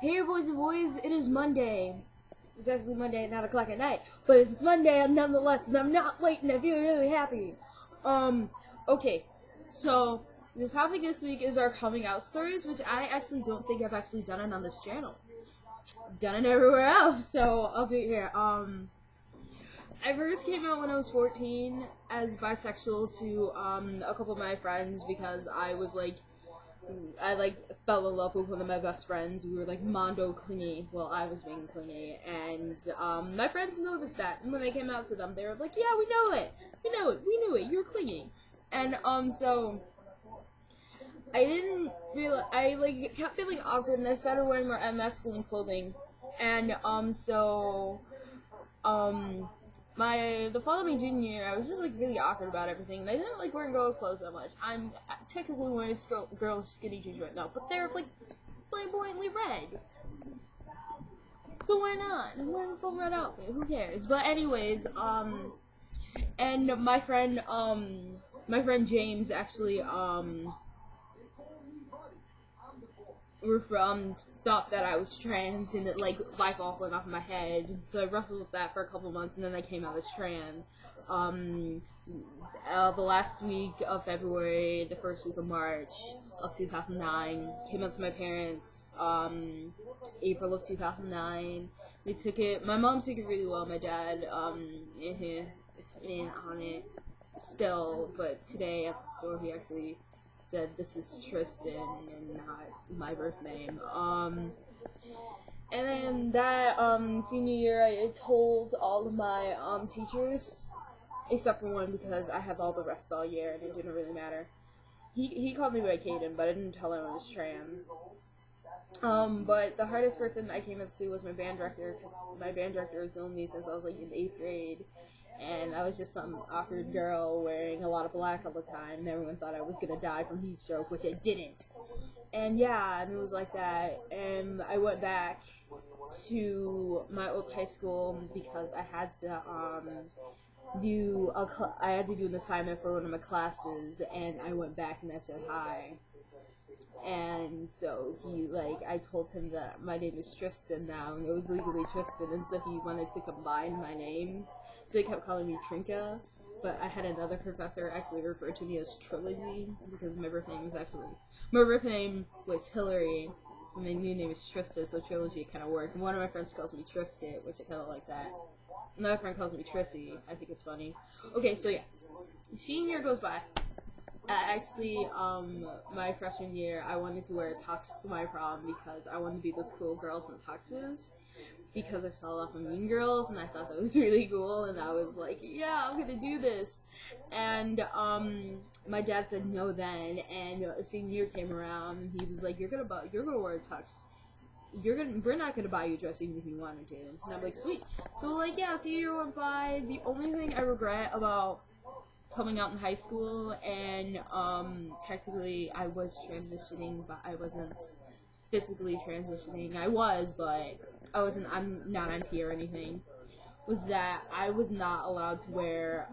Hey boys and boys, it is Monday. It's actually Monday at 9 o'clock at night, but it's Monday nonetheless, and I'm not late and I feel really happy. Okay, so the topic this week is our coming out stories, which I actually don't think I've actually done it on this channel. I've done it everywhere else, so I'll do it here. I first came out when I was 14 as bisexual to a couple of my friends because I fell in love with one of my best friends. We were like mondo clingy. Well, I was being clingy, and my friends noticed that. And when I came out to them, they were like, "Yeah, we know it. We knew it. You were clingy." And so I didn't realize. Kept feeling awkward, and I started wearing more masculine clothing. And um the following junior year, I was just like really awkward about everything, and I didn't like wearing girl clothes that much. I'm technically wearing girl skinny jeans right now, but they're like flamboyantly red. So why not? I'm wearing a full red outfit. Who cares? But anyways, and my friend James actually thought that I was trans, and it like light bulb went off in my head. So I wrestled with that for a couple months, and then I came out as trans. Um, the last week of February, the first week of March of 2009, came out to my parents. April of 2009. They took it. My mom took it really well. My dad, it's been on it still, but today at the store he actually said this is Tristan and not my birth name. And then that senior year, I told all of my teachers, except for one because I had all the rest all year and it didn't really matter. He called me by Caden, but I didn't tell him I was trans. But the hardest person I came up to was my band director, because my band director has known me since I was like in 8th grade. And I was just some awkward girl wearing a lot of black all the time, and everyone thought I was gonna die from heat stroke, which I didn't. And yeah, and it was like that. And I went back to my old high school because I had to I had to do an assignment for one of my classes, and I went back and I said hi. And so I told him that my name is Tristan now, and it was legally Tristan, and so he wanted to combine my names, so he kept calling me Trinka, but I had another professor actually refer to me as Trilogy, because my birth name was Hillary, and my new name is Trista, so Trilogy kind of worked. And one of my friends calls me Trisket, which I kind of like that. Another friend calls me Trissy. I think it's funny. Okay, so yeah. Senior year goes by. Actually, my freshman year, I wanted to wear a tux to my prom because I wanted to be those cool girls in tuxes. Because I saw a lot of Mean Girls, and I thought that was really cool, and I was like, yeah, I'm gonna do this. And my dad said no then, and senior year came around, and he was like, you're gonna wear a tux. We're not gonna buy you a dress even if you wanted to. And I'm like, sweet. So like, yeah, senior year went by. The only thing I regret about coming out in high school, and technically I was transitioning, but I wasn't physically transitioning. I was, but I'm not on T or anything. Was that I was not allowed to wear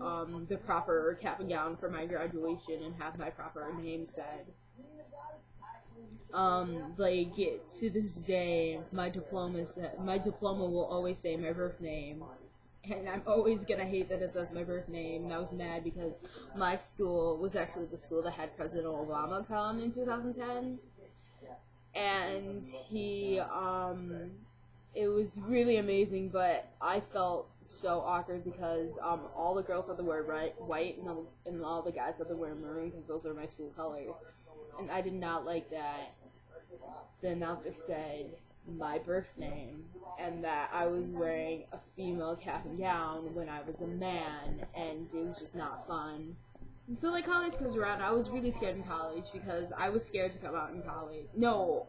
the proper cap and gown for my graduation and have my proper name said. To this day, my diploma will always say my birth name, and I'm always gonna hate that it says my birth name. And I was mad because my school was actually the school that had President Obama come in 2010, and it was really amazing, but I felt so awkward because all the girls had to wear white, and all the guys had to wear maroon because those are my school colors, and I did not like that. The announcer said my birth name and that I was wearing a female cap and gown when I was a man, and it was just not fun. And so like college comes around, I was really scared in college because I was scared to come out in college. No,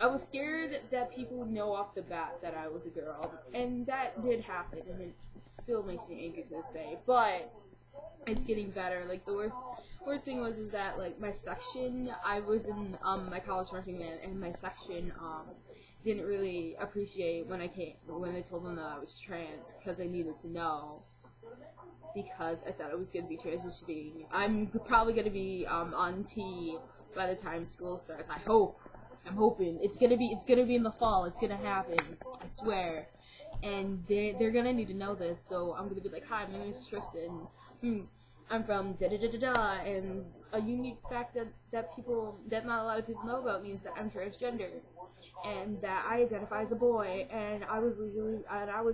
I was scared that people would know off the bat that I was a girl, and that did happen, and it still makes me angry to this day. But it's getting better. Like the worst thing was is that like my section, I was in my college marching band, and my section didn't really appreciate when they told them that I was trans, because I needed to know, because I thought I was gonna be transitioning. I'm probably gonna be on T by the time school starts. I hope. I'm hoping it's gonna be in the fall. It's gonna happen. I swear. And they're gonna need to know this. So I'm gonna be like, hi, my name is Tristan. I'm from da da da da da, and a unique fact that not a lot of people know about me is that I'm transgender, and that I identify as a boy, and I was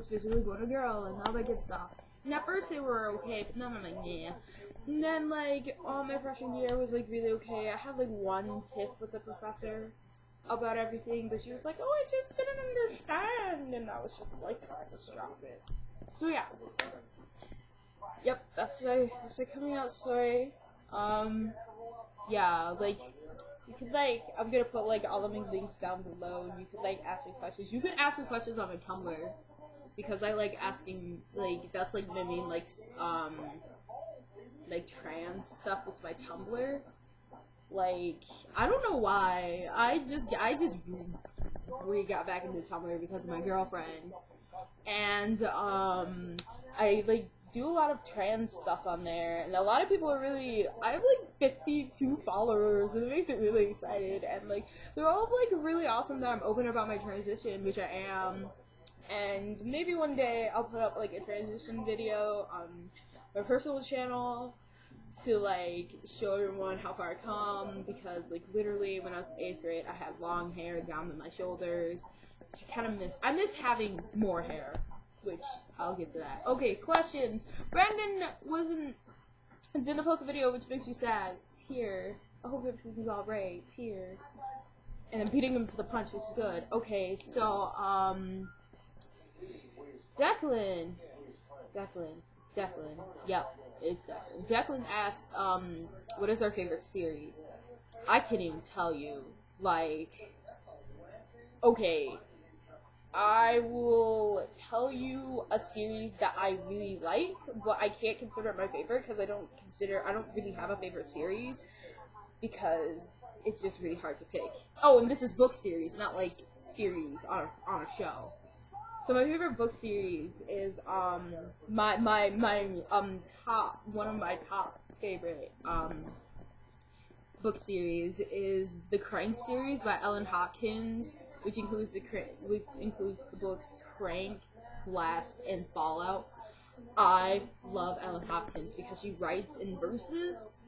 physically born a girl, and all that good stuff. And at first they were okay, but then I'm like, yeah. And then like, my freshman year was like really okay. I had like one tip with the professor about everything, but she was like, oh, I just didn't understand, and I was just like, let's drop it. So yeah. Yep, that's my coming out story. Yeah, like, you could, like, I'm gonna put, like, all of my links down below, and you could, like, ask me questions. You could ask me questions on my Tumblr, because I like asking, like, that's, like, my main, like, trans stuff is my Tumblr. Like, I don't know why. I just got back into Tumblr because of my girlfriend. And, I, like, do a lot of trans stuff on there, and a lot of people are really, I have like 52 followers, and it makes it really excited, and like, they're all like really awesome that I'm open about my transition, which I am, and maybe one day I'll put up like a transition video on my personal channel to like show everyone how far I come, because like literally when I was in 8th grade I had long hair down to my shoulders, which I miss having more hair. Which, I'll get to that. Okay, questions. Brandon didn't post a video, which makes me sad. Tear. I hope everything's alright. Tear. And then beating him to the punch, which is good. Okay, so, Declan. It's Declan. Yep, it's Declan. Declan asked, what is our favorite series? I can't even tell you. Like, okay. I will tell you a series that I really like, but I can't consider it my favorite because I don't really have a favorite series because it's just really hard to pick. Oh, and this is book series, not like series on a show. So my favorite book series is my top favorite book series is the Crank series by Ellen Hopkins, which includes the books Crank, Glass, and Fallout. I love Ellen Hopkins because she writes in verses,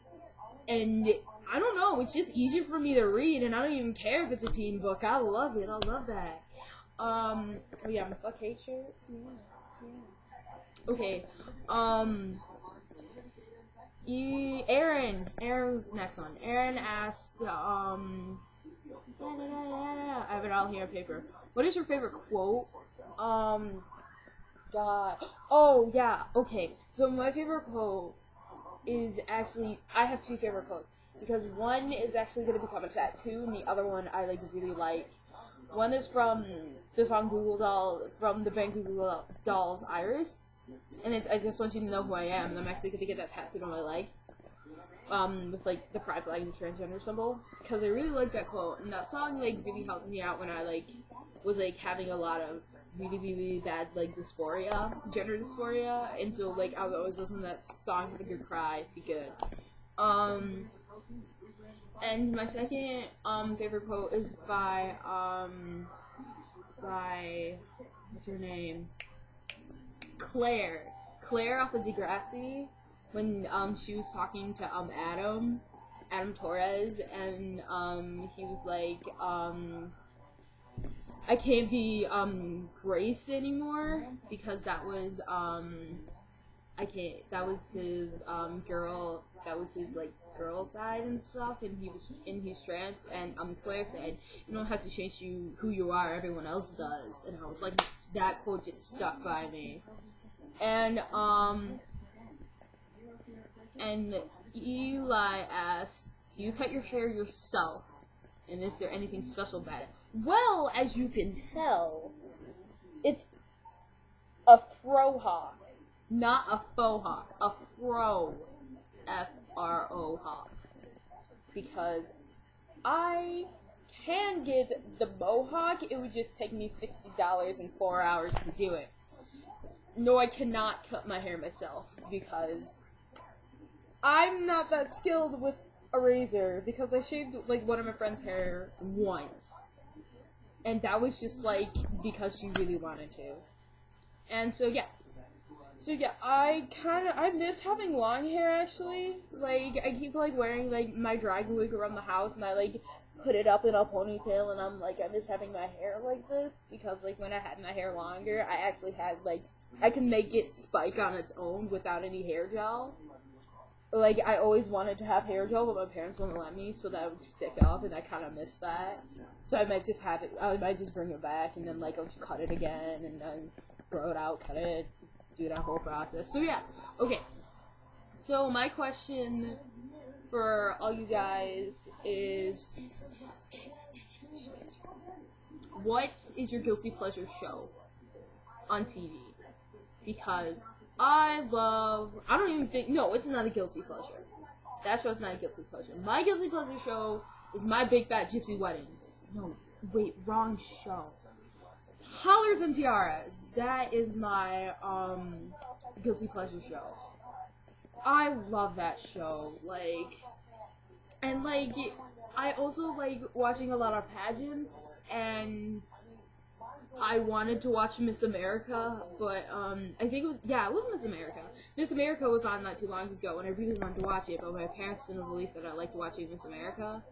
and I don't know, it's just easier for me to read, and I don't even care if it's a teen book. I love it. I love that. Oh yeah, my fuck hate shirt. Yeah. Okay. Aaron's next one. Aaron asked, I have it all here on paper. What is your favorite quote? God. Oh, yeah, okay. So my favorite quote is actually, I have two favorite quotes. Because one is actually going to become a tattoo, and the other one I, like, really like. One is from the song from the band Google Dolls, Iris. And it's, I just want you to know who I am, and I'm actually going to get that tattooed on my leg. With, like, the pride flag and the transgender symbol. Because I really like that quote, and that song, like, really helped me out when I, like, was, like, having a lot of really, really bad, like, dysphoria, gender dysphoria, and so, like, I would always listen to that song, have a good cry, be good. And my second, favorite quote is by, what's her name? Claire off of Degrassi, when, she was talking to, Adam Torres, and, he was like, I can't be, Grace anymore, because that was, that was his, like, girl side and stuff, and he's trans, and, Claire said, you don't have to change who you are, everyone else does, and I was like, that quote just stuck by me. And Eli asked, do you cut your hair yourself? And is there anything special about it? Well, as you can tell, it's a fro-hawk, not a faux hawk, a fro, F-R-O hawk, because I can get the mohawk, it would just take me $60 and 4 hours to do it. No, I cannot cut my hair myself, because I'm not that skilled with a razor because I shaved like one of my friend's hair once, and that was just like because she really wanted to. And so yeah, I miss having long hair actually. Like I keep like wearing like my drag wig around the house, and I like put it up in a ponytail, and I'm like I miss having my hair like this because like when I had my hair longer, I actually had like I can make it spike on its own without any hair gel. Like I always wanted to have hair gel, but my parents wouldn't let me, so that would stick up, and I kind of miss that. So I might just have it. I might just bring it back, and then like I'll just cut it again, and then grow it out, cut it, do that whole process. So yeah, okay. So my question for all you guys is, what is your guilty pleasure show on TV? Because I don't even think, no, it's not a guilty pleasure. That show's not a guilty pleasure. My guilty pleasure show is My Big Fat Gypsy Wedding. No, wait, wrong show. Toddlers and Tiaras. That is my, guilty pleasure show. I love that show. I also like watching a lot of pageants, and I wanted to watch Miss America, but I think it was Miss America. Miss America was on not too long ago, and I really wanted to watch it, but my parents didn't believe that I liked watching Miss America.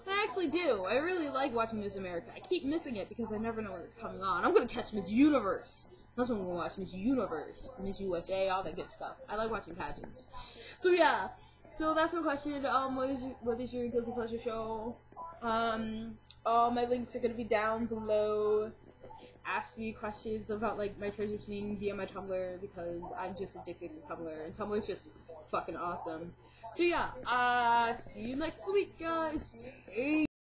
But I actually do. I really like watching Miss America. I keep missing it because I never know when it's coming on. I'm gonna catch Miss Universe. That's what I'm gonna watch. Miss Universe, Miss USA, all that good stuff. I like watching pageants. So yeah. So that's my question. What is your guilty pleasure show? All my links are gonna be down below. Ask me questions about like my transitioning via my Tumblr because I'm just addicted to Tumblr, and Tumblr's just fucking awesome. So yeah, see you next week, guys. Peace.